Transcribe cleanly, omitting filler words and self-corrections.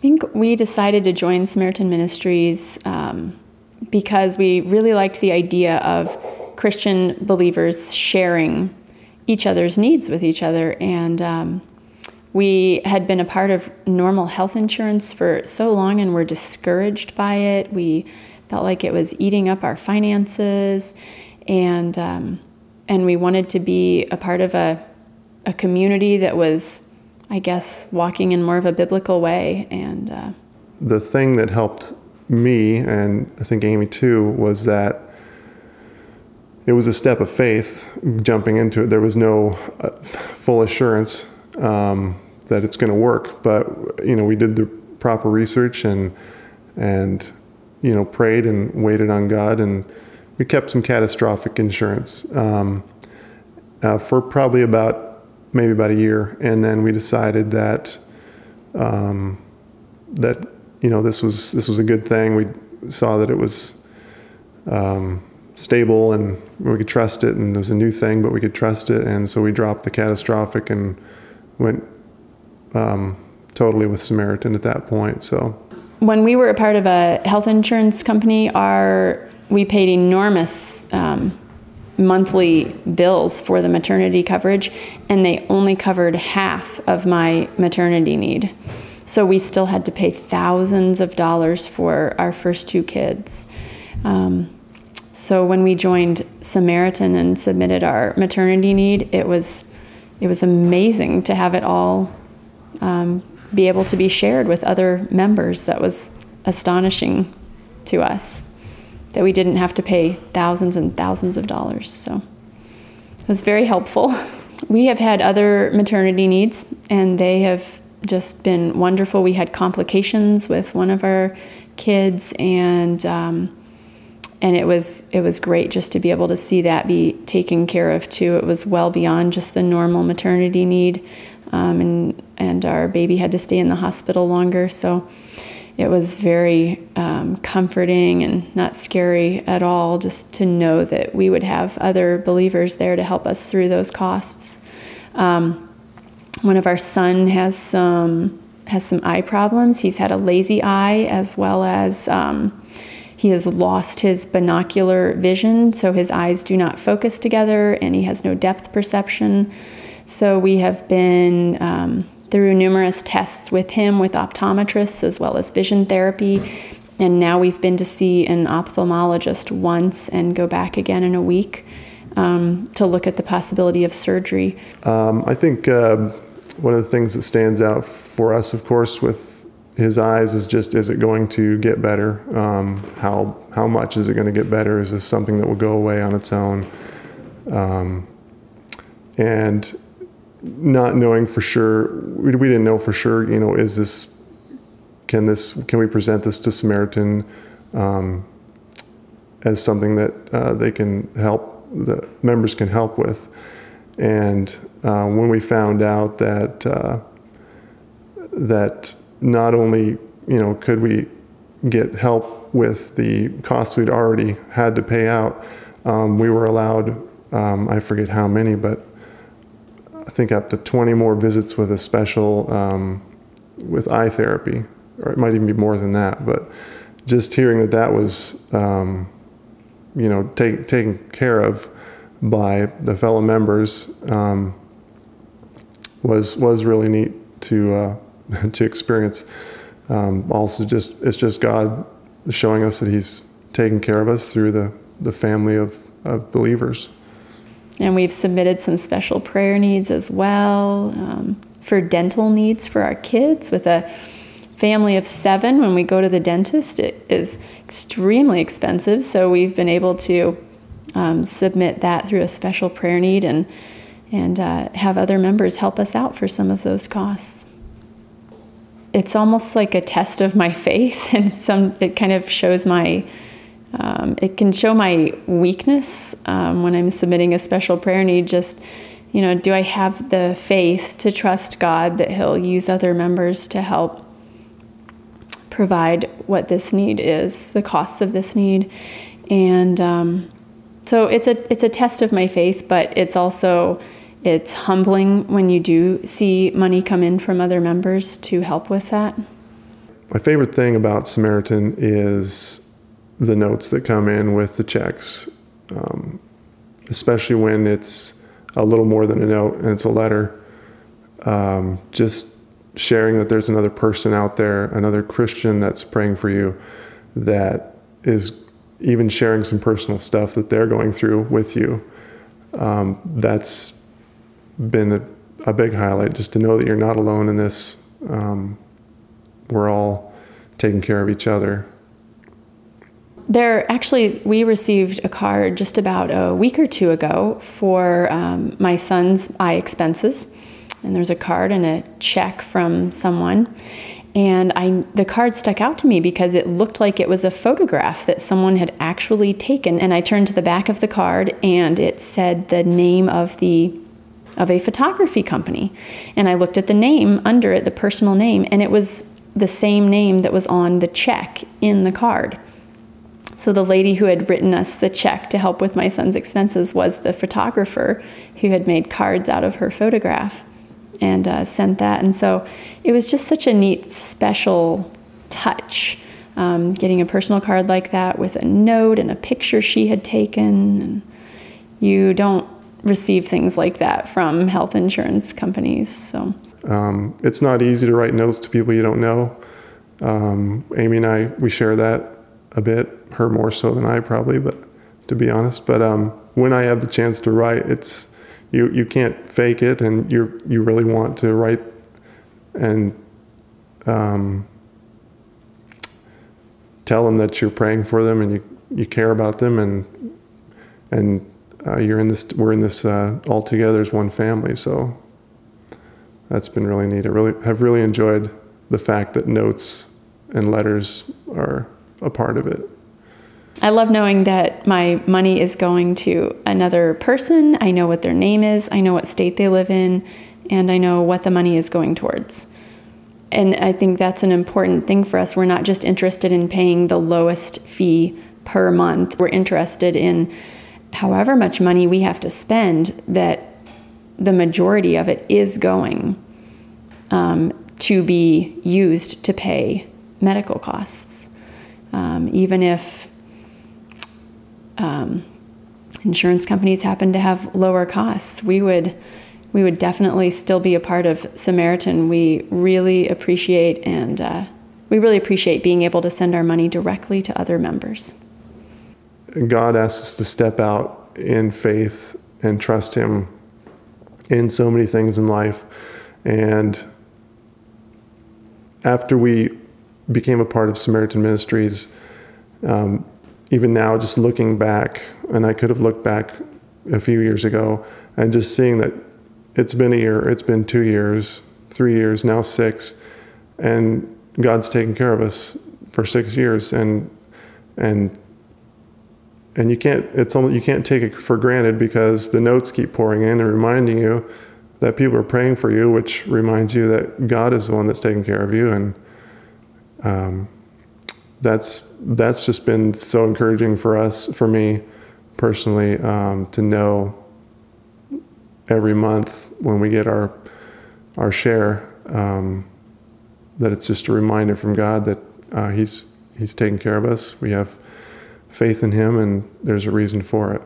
think we decided to join Samaritan Ministries because we really liked the idea of Christian believers sharing each other's needs with each other. And we had been a part of normal health insurance for so long and were discouraged by it. We felt like it was eating up our finances, and we wanted to be a part of a community that was, I guess, walking in more of a biblical way. And the thing that helped me, and I think Amy too, was that it was a step of faith jumping into it. There was no full assurance that it's going to work, but we did the proper research and prayed and waited on God, and we kept some catastrophic insurance for probably maybe about a year, and then we decided that this was a good thing. We saw that it was stable and we could trust it, and it was a new thing, but we could trust it, and so we dropped the catastrophic and went totally with Samaritan at that point. So when we were a part of a health insurance company, we paid enormous monthly bills for the maternity coverage, and they only covered half of my maternity need. So we still had to pay thousands of dollars for our first 2 kids. So when we joined Samaritan and submitted our maternity need, it was amazing to have it all be able to be shared with other members. That was astonishing to us, that we didn't have to pay thousands and thousands of dollars. So it was very helpful. We have had other maternity needs, and they have just been wonderful. We had complications with one of our kids, and it was great just to be able to see that be taken care of too. It was well beyond just the normal maternity need, and our baby had to stay in the hospital longer. So it was very comforting and not scary at all, just to know that we would have other believers there to help us through those costs. One of our son has some eye problems. He's had a lazy eye, as well as he has lost his binocular vision, so his eyes do not focus together, and he has no depth perception. So we have been through numerous tests with him, with optometrists, as well as vision therapy. And now we've been to see an ophthalmologist once and go back again in a week to look at the possibility of surgery. I think one of the things that stands out for us, of course, with his eyes is just, is it going to get better? How much is it going to get better? Is this something that will go away on its own? And not knowing for sure, we didn't know for sure, can we present this to Samaritan as something that they can help, the members can help with. And when we found out that not only could we get help with the costs we'd already had to pay out, we were allowed, I forget how many, but I think up to 20 more visits with a special, with eye therapy, or it might even be more than that. But just hearing that was, taken care of by the fellow members was really neat to experience. Also, it's just God showing us that He's taking care of us through the family of believers. And we've submitted some special prayer needs as well, for dental needs for our kids. With a family of 7, when we go to the dentist, it is extremely expensive. So we've been able to submit that through a special prayer need, and have other members help us out for some of those costs. It's almost like a test of my faith, and it kind of shows it can show my weakness when I'm submitting a special prayer need. Just, do I have the faith to trust God that He'll use other members to help provide what this need is, the costs of this need? And so it's a test of my faith, but it's humbling when you do see money come in from other members to help with that. My favorite thing about Samaritan is the notes that come in with the checks, especially when it's a little more than a note and it's a letter. Just sharing that there's another person out there, another Christian that's praying for you, that is even sharing some personal stuff that they're going through with you. That's been a big highlight, just to know that you're not alone in this. We're all taking care of each other. We received a card just about a week or two ago for my son's eye expenses. And there's a card and a check from someone. And the card stuck out to me because it looked like it was a photograph that someone had actually taken. And I turned to the back of the card and it said the name of a photography company. And I looked at the name under it, the personal name, and it was the same name that was on the check in the card. So the lady who had written us the check to help with my son's expenses was the photographer who had made cards out of her photograph and sent that. And so it was just such a neat, special touch, getting a personal card like that with a note and a picture she had taken. And you don't receive things like that from health insurance companies. So it's not easy to write notes to people you don't know. Amy and I, we share that a bit, her more so than I probably, but to be honest. But when I have the chance to write, it's you can't fake it, and you really want to write and tell them that you're praying for them and you care about them, and we're in this all together as one family. So that's been really neat. Have really enjoyed the fact that notes and letters are a part of it. I love knowing that my money is going to another person. I know what their name is, I know what state they live in, and I know what the money is going towards. And I think that's an important thing for us. We're not just interested in paying the lowest fee per month. We're interested in however much money we have to spend, that the majority of it is going to be used to pay medical costs. Even if insurance companies happen to have lower costs, we would definitely still be a part of Samaritan. We really appreciate being able to send our money directly to other members. God asks us to step out in faith and trust Him in so many things in life. And after we became a part of Samaritan Ministries, even now, just looking back, and I could have looked back a few years ago, and just seeing that it's been a year, it's been 2 years, 3 years, now 6, and God's taken care of us for 6 years, and you can't take it for granted, because the notes keep pouring in and reminding you that people are praying for you, which reminds you that God is the one that's taking care of you. And that's just been so encouraging for me personally, to know every month when we get our share, that it's just a reminder from God that He's taking care of us. We have faith in Him, and there's a reason for it.